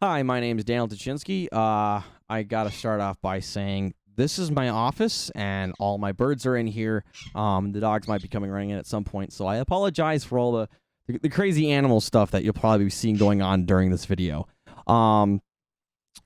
Hi, my name is Daniel Tuchinski. I got to start off by saying this is my office, and all my birds are in here. The dogs might be coming running in at some point, so I apologize for all the crazy animal stuff that you'll probably be seeing going on during this video.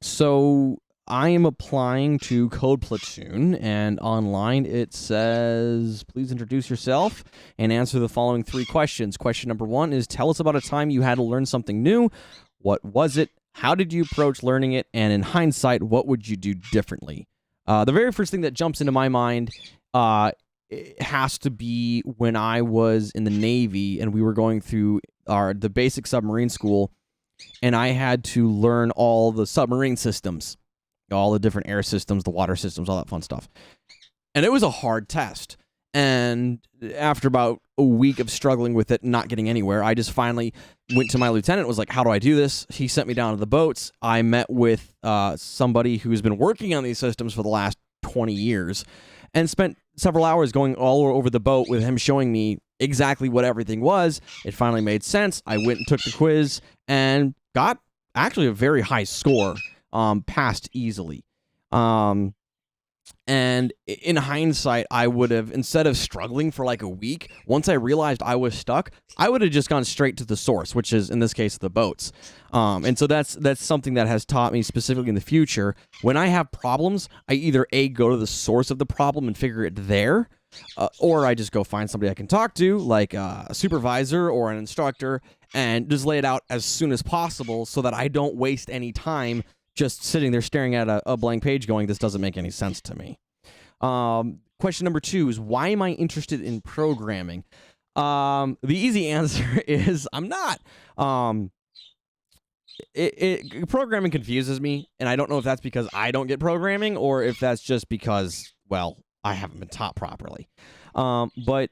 So I am applying to Code Platoon, and online it says, please introduce yourself and answer the following 3 questions. Question number 1 is, tell us about a time you had to learn something new. What was it? How did you approach learning it? And in hindsight, what would you do differently? The very first thing that jumps into my mind it has to be when I was in the Navy and we were going through the basic submarine school, and I had to learn all the submarine systems, all the different air systems, the water systems, all that fun stuff. And it was a hard test. And after about a week of struggling with it and not getting anywhere, I just finally went to my lieutenant and was like, how do I do this? He sent me down to the boats. I met with somebody who's been working on these systems for the last 20 years and spent several hours going all over the boat with him showing me exactly what everything was. It finally made sense. I went and took the quiz and got actually a very high score, passed easily. And in hindsight, I would have, instead of struggling for like a week, once I realized I was stuck, I would have just gone straight to the source, which is, in this case, the boats. And so that's something that has taught me specifically in the future. When I have problems, I either go to the source of the problem and figure it there, or I just go find somebody I can talk to, like a supervisor or an instructor, and just lay it out as soon as possible so that I don't waste any time just sitting there staring at a blank page going, this doesn't make any sense to me. Question number 2 is, why am I interested in programming? The easy answer is I'm not. Programming confuses me, and I don't know if that's because I don't get programming or if that's just because, well, I haven't been taught properly. But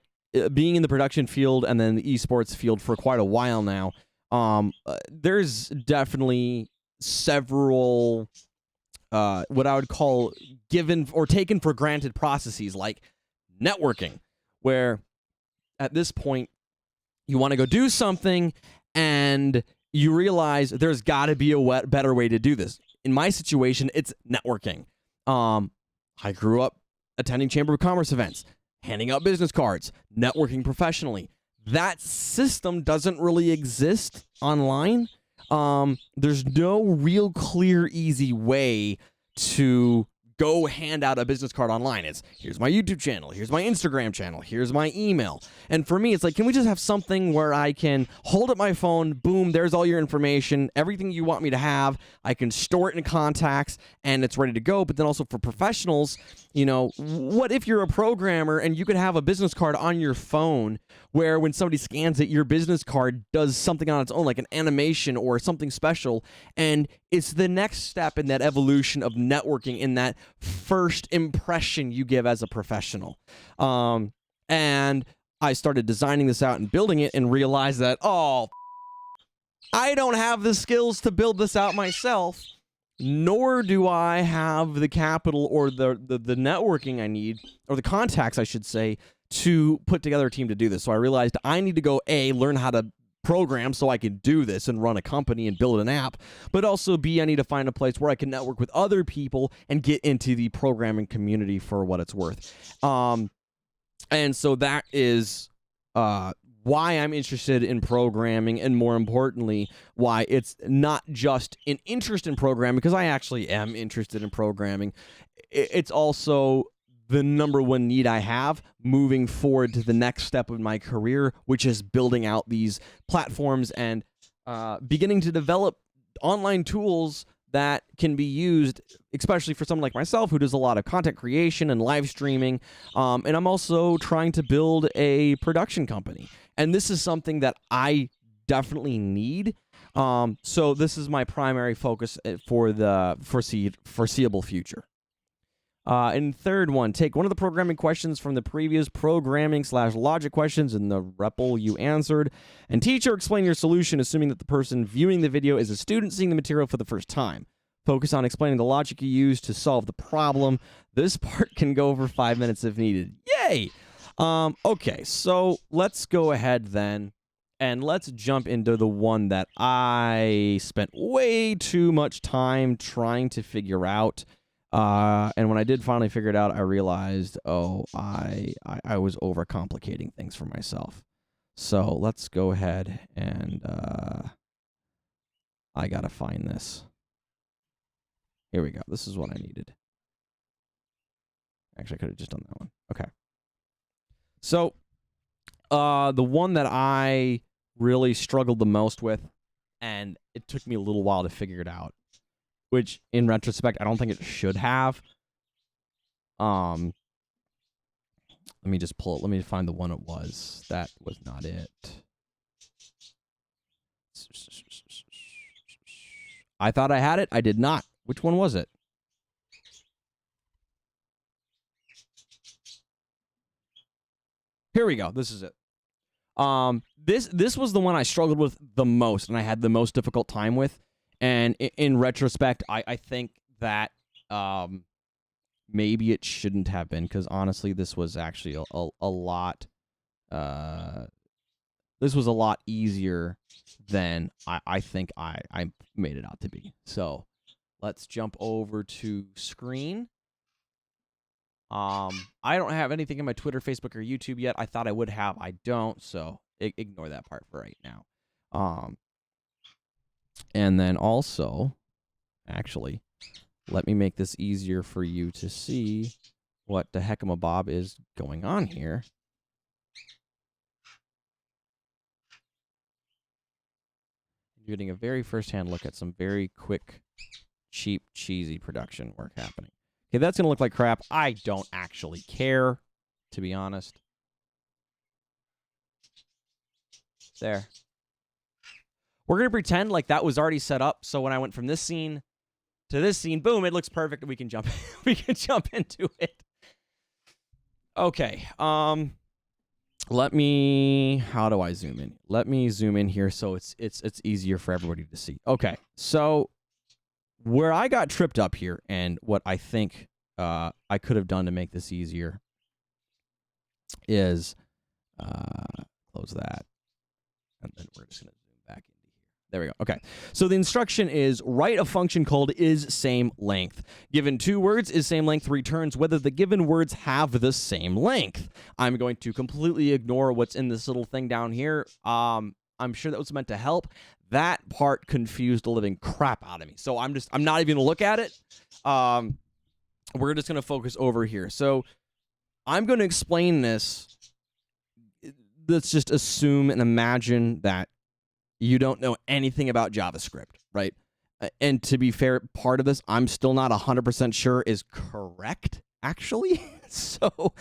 being in the production field and then the esports field for quite a while now, there's definitely several what I would call given or taken for granted processes like networking, where at this point you want to go do something and you realize there's got to be a better way to do this. In my situation, it's networking. I grew up attending Chamber of Commerce events, handing out business cards, networking professionally. That system doesn't really exist online. There's no real clear, easy way to go hand out a business card online. It's, here's my YouTube channel, here's my Instagram channel, here's my email. And for me, it's like, can we just have something where I can hold up my phone, boom, there's all your information, everything you want me to have, I can store it in contacts, and it's ready to go. But then also for professionals, you know, what if you're a programmer and you could have a business card on your phone where when somebody scans it, your business card does something on its own, like an animation or something special, and it's the next step in that evolution of networking, in that first impression you give as a professional. And I started designing this out and building it and realized that, I don't have the skills to build this out myself, nor do I have the capital or the networking I need, or the contacts, I should say, to put together a team to do this. So I realized I need to go, A, learn how to program so I can do this and run a company and build an app, but also B, I need to find a place where I can network with other people and get into the programming community for what it's worth. And so that is why I'm interested in programming, and more importantly, why it's not just an interest in programming, because I actually am interested in programming. It's also the number one need I have moving forward to the next step of my career, which is building out these platforms and beginning to develop online tools that can be used, especially for someone like myself who does a lot of content creation and live streaming. And I'm also trying to build a production company. And this is something that I definitely need. So this is my primary focus for the foreseeable future. And third one, take one of the programming questions from the previous programming/logic questions in the REPL you answered, and teach or explain your solution, assuming that the person viewing the video is a student seeing the material for the first time. Focus on explaining the logic you use to solve the problem. This part can go over 5 minutes if needed. Yay! Okay, so let's go ahead then And let's jump into the one that I spent way too much time trying to figure out. And when I did finally figure it out, I realized, oh, I was overcomplicating things for myself. So let's go ahead and I gotta find this. Here we go. This is what I needed. Actually, I could have just done that one. Okay. So the one that I really struggled the most with, and it took me a little while to figure it out, which in retrospect, I don't think it should have. Let me just pull it. Let me find the one it was. That was not it. I thought I had it. I did not. Which one was it? Here we go. This is it. This was the one I struggled with the most, and I had the most difficult time with. And in retrospect, I think that maybe it shouldn't have been, because honestly, this was actually a lot. This was a lot easier than I think I made it out to be. So let's jump over to screen. I don't have anything in my Twitter, Facebook, or YouTube yet. I thought I would have. I don't, so ignore that part for right now. And then also, actually, let me make this easier for you to see what the heckamabob is going on here. You're getting a very first-hand look at some very quick, cheap, cheesy production work happening. Okay, that's going to look like crap. I don't actually care, to be honest. There. We're going to pretend like that was already set up, so when I went from this scene to this scene, boom, it looks perfect, and we can jump we can jump into it. Okay. Let me, how do I zoom in? Let me zoom in here so it's easier for everybody to see. Okay. So where I got tripped up here, and what I think I could have done to make this easier, is close that, and then we're just going to zoom back into here. There we go. Okay. So the instruction is write a function called isSameLength. Given two words, isSameLength returns whether the given words have the same length. I'm going to completely ignore what's in this little thing down here. I'm sure that was meant to help. That part confused the living crap out of me. So I'm not even going to look at it. We're just going to focus over here. So I'm going to explain this. Let's just assume and imagine that you don't know anything about JavaScript, right? And to be fair, part of this I'm still not 100% sure is correct, actually. So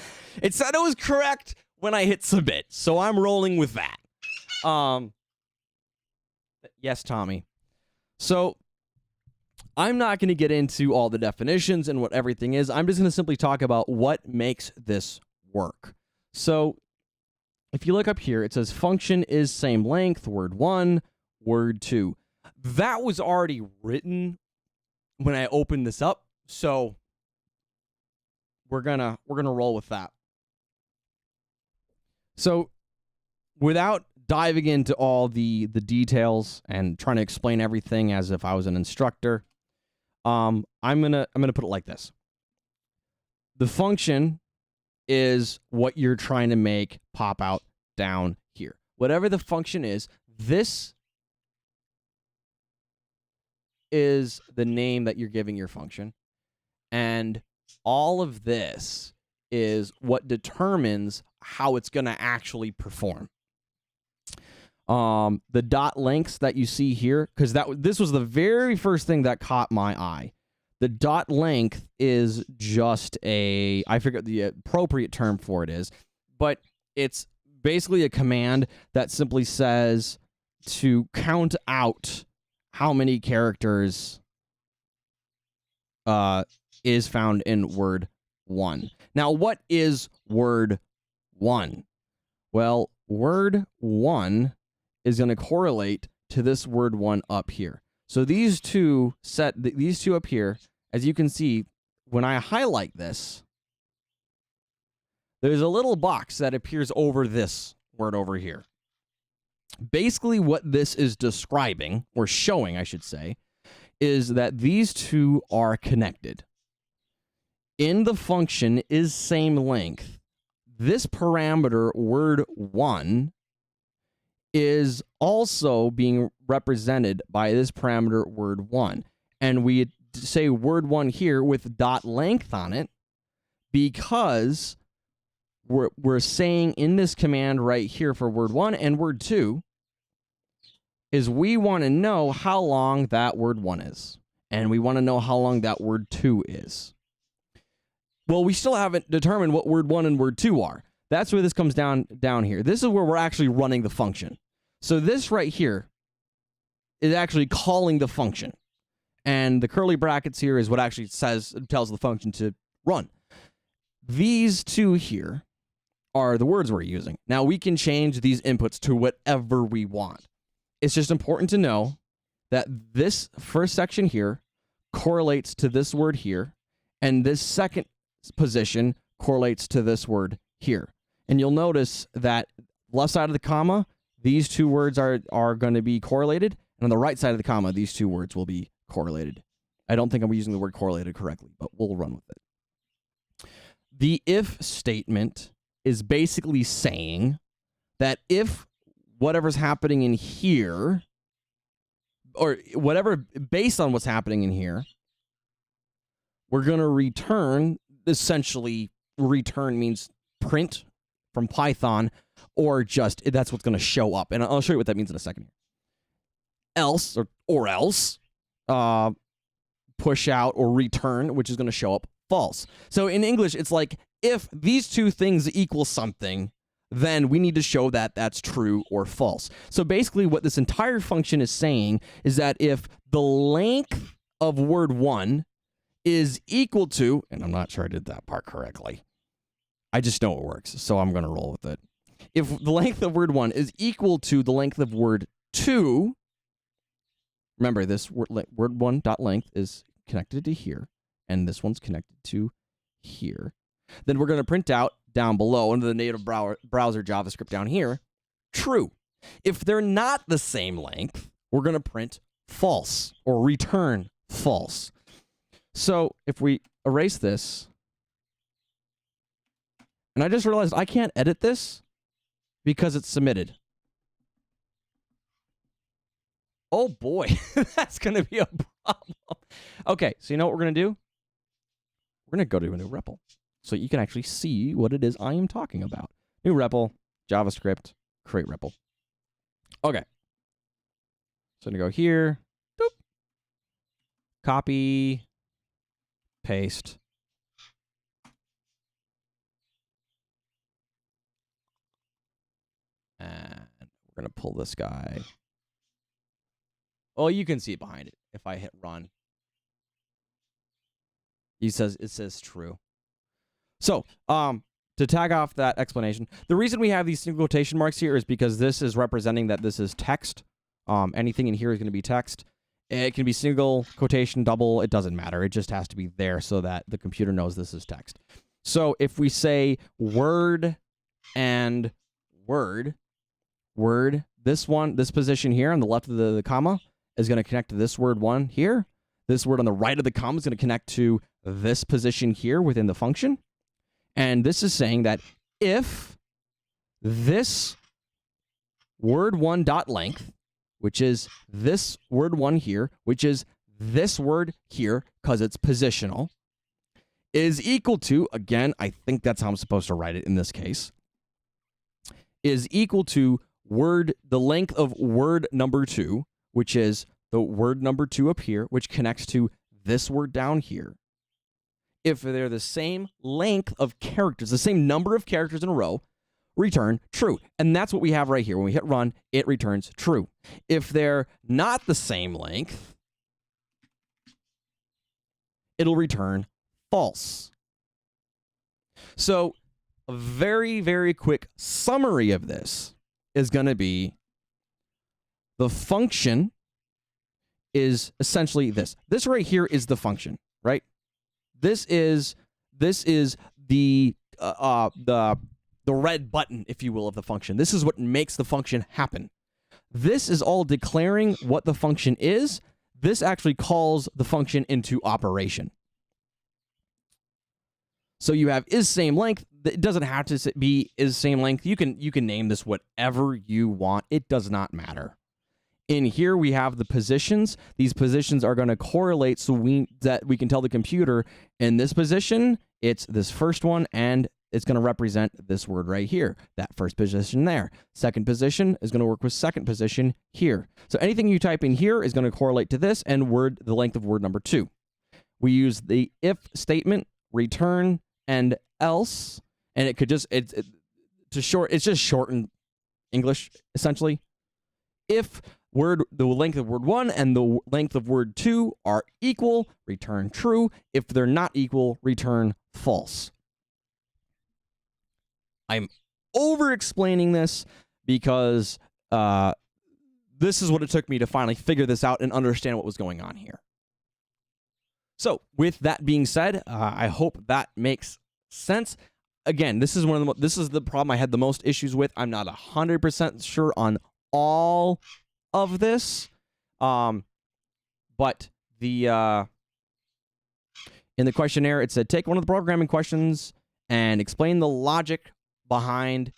it said it was correct when I hit submit. So I'm rolling with that. Yes, Tommy. So I'm not going to get into all the definitions and what everything is. I'm just going to simply talk about what makes this work. So if you look up here, it says function is same length, word 1, word 2. That was already written when I opened this up, so we're gonna roll with that. So without diving into all the details and trying to explain everything as if I was an instructor, I'm gonna put it like this. The function is what you're trying to make pop out down here. Whatever the function is, this is the name that you're giving your function. And all of this is what determines how it's going to actually perform. The dot lengths that you see here, because this was the very first thing that caught my eye. The dot length is just I forget the appropriate term for it is, but it's basically a command that simply says to count out how many characters is found in word 1. Now, what is word 1? Well, word 1 is going to correlate to this word 1 up here. So these two up here, as you can see, when I highlight this, there's a little box that appears over this word over here. Basically, what this is describing, or showing, I should say, is that these two are connected. In the function is same length. This parameter, word1, is also being represented by this parameter, word1. And we say word1 here with dot length on it because we're saying in this command right here for word1 and word2 is we want to know how long that word1 is. And we want to know how long that word2 is. Well, we still haven't determined what word1 and word2 are. That's where this comes down here. This is where we're actually running the function. So this right here is actually calling the function. And the curly brackets here is what actually tells the function to run. These two here are the words we're using. Now, we can change these inputs to whatever we want. It's just important to know that this first section here correlates to this word here, and this second position correlates to this word here. And you'll notice that left side of the comma, these two words are going to be correlated, and on the right side of the comma, these two words will be correlated. I don't think I'm using the word correlated correctly, but we'll run with it. The if statement is basically saying that if whatever's happening in here, or whatever, based on what's happening in here, we're going to return, essentially, return means print from Python, or just, that's what's going to show up. And I'll show you what that means in a second here. Else, or else, push out or return, which is going to show up false. So in English, it's like, if these two things equal something, then we need to show that that's true or false. So basically what this entire function is saying is that if the length of word1 is equal to, and I'm not sure I did that part correctly, I just know it works, so I'm going to roll with it. If the length of word1 is equal to the length of word2, remember this word1.length is connected to here, and this one's connected to here, then we're going to print out down below under the native browser JavaScript down here, true. If they're not the same length, we're going to print false or return false. So if we erase this, and I just realized I can't edit this because it's submitted. Oh boy, that's going to be a problem. Okay, so you know what we're going to do? We're going to go to a new REPL so you can actually see what it is I am talking about. New REPL, JavaScript, create REPL. Okay. So I'm going to go here, doop, copy, paste. And we're going to pull this guy. Oh, you can see it behind it if I hit run. It says true. So, to tag off that explanation, the reason we have these single quotation marks here is because this is representing that this is text. Anything in here is going to be text. It can be single, quotation, double. It doesn't matter. It just has to be there so that the computer knows this is text. So if we say word and word, this position here on the left of the comma is going to connect to this word one here. This word on the right of the comma is going to connect to this position here within the function. And this is saying that if this word1.length, which is this word1 here, which is this word here, because it's positional, is equal to, again, I think that's how I'm supposed to write it in this case, is equal to the length of word number 2, which is the word number 2 up here, which connects to this word down here. If they're the same length of characters, the same number of characters in a row, return true. And that's what we have right here. When we hit run, it returns true. If they're not the same length, it'll return false. So a very, very quick summary of this is going to be the function is essentially this. This right here is the function, right? This is the red button, if you will, of the function. This is what makes the function happen. This is all declaring what the function is. This actually calls the function into operation. So you have is same length. It doesn't have to be is same length. You can name this whatever you want. It does not matter. In here we have the positions. These positions are going to correlate so we can tell the computer in this position it's this first one, and it's going to represent this word right here, that first position there. Second position is going to work with second position here. So anything you type in here is going to correlate to this and the length of word number 2. We use the if statement, return, and else, and it could just it's just shortened English essentially. If the length of word 1 and the length of word 2 are equal, return true. If they're not equal, return false. I'm over-explaining this because this is what it took me to finally figure this out and understand what was going on here. So, with that being said, I hope that makes sense. Again, this is the problem I had the most issues with. I'm not 100% sure on all of this, but in the questionnaire it said take one of the programming questions and explain the logic behind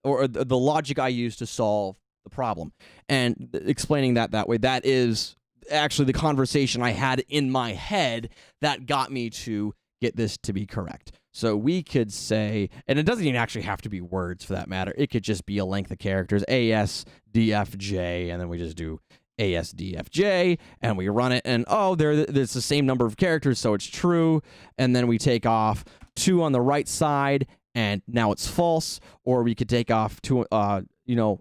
or the logic I use to solve the problem, and explaining that way, that is actually the conversation I had in my head that got me to get this to be correct. So we could say, and it doesn't even actually have to be words for that matter. It could just be a length of characters, ASDFJ, and then we just do ASDFJ, and we run it, and there's the same number of characters, so it's true. And then we take off 2 on the right side, and now it's false. Or we could take off 3 on the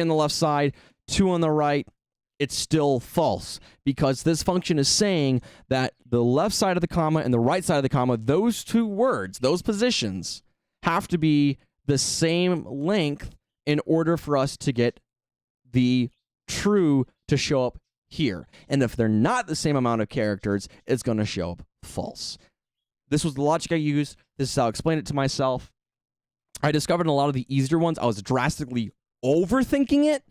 left side, 2 on the right. It's still false because this function is saying that the left side of the comma and the right side of the comma, those 2 words, those positions, have to be the same length in order for us to get the true to show up here. And if they're not the same amount of characters, it's going to show up false. This was the logic I used. This is how I explained it to myself. I discovered in a lot of the easier ones, I was drastically overthinking it,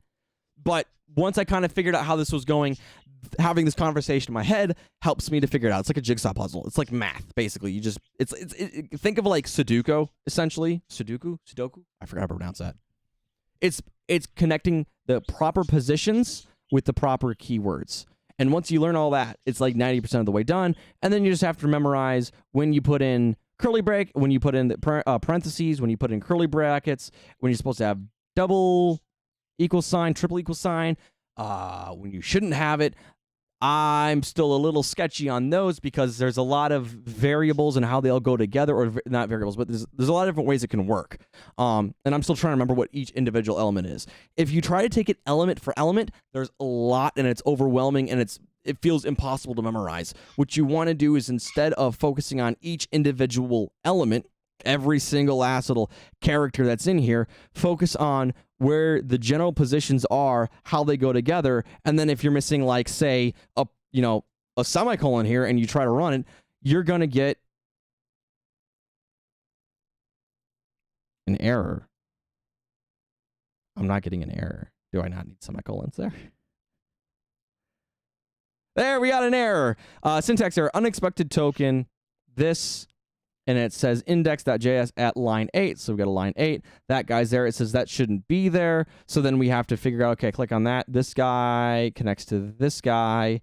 but once I kind of figured out how this was going, having this conversation in my head helps me to figure it out. It's like a jigsaw puzzle. It's like math, basically. You just think of like Sudoku, essentially. Sudoku. I forgot how to pronounce that. It's connecting the proper positions with the proper keywords. And once you learn all that, it's like 90% of the way done. And then you just have to memorize when you put in curly bracket, when you put in the parentheses, when you put in curly brackets, when you're supposed to have double equal sign, triple equal sign, when you shouldn't have it. I'm still a little sketchy on those because there's a lot of variables and how they all go together, or not variables, but there's a lot of different ways it can work. And I'm still trying to remember what each individual element is. If you try to take it element for element, there's a lot and it's overwhelming and it feels impossible to memorize. What you want to do is, instead of focusing on each individual element, every single last little character that's in here, focus on where the general positions are, how they go together, and then if you're missing, like, say, a semicolon here and you try to run it, you're going to get an error. I'm not getting an error. Do I not need semicolons there? There, we got an error. Syntax error, unexpected token, this, and it says index.js at line 8. So we got a line 8. That guy's there. It says that shouldn't be there. So then we have to figure out, okay, click on that. This guy connects to this guy.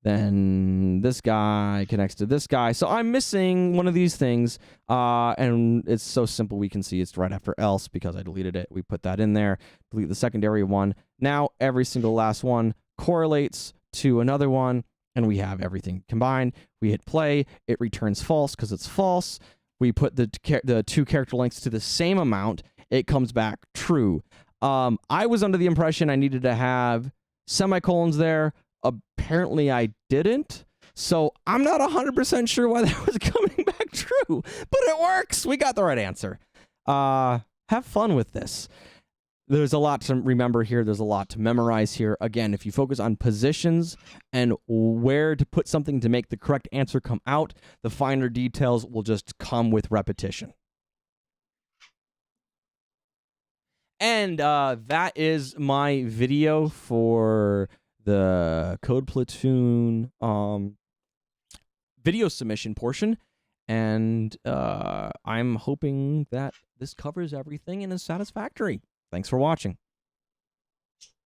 Then this guy connects to this guy. So I'm missing one of these things. And it's so simple. We can see it's right after else because I deleted it. We put that in there. Delete the secondary one. Now every single last one correlates to another one. And we have everything combined. We hit play. It returns false because it's false. We put the 2 character lengths to the same amount. It comes back true. I was under the impression I needed to have semicolons there. Apparently I didn't. So I'm not 100% sure why that was coming back true. But it works. We got the right answer. Have fun with this. There's a lot to remember here. There's a lot to memorize here. Again, if you focus on positions and where to put something to make the correct answer come out, the finer details will just come with repetition. And that is my video for the Code Platoon video submission portion. And I'm hoping that this covers everything and is satisfactory. Thanks for watching.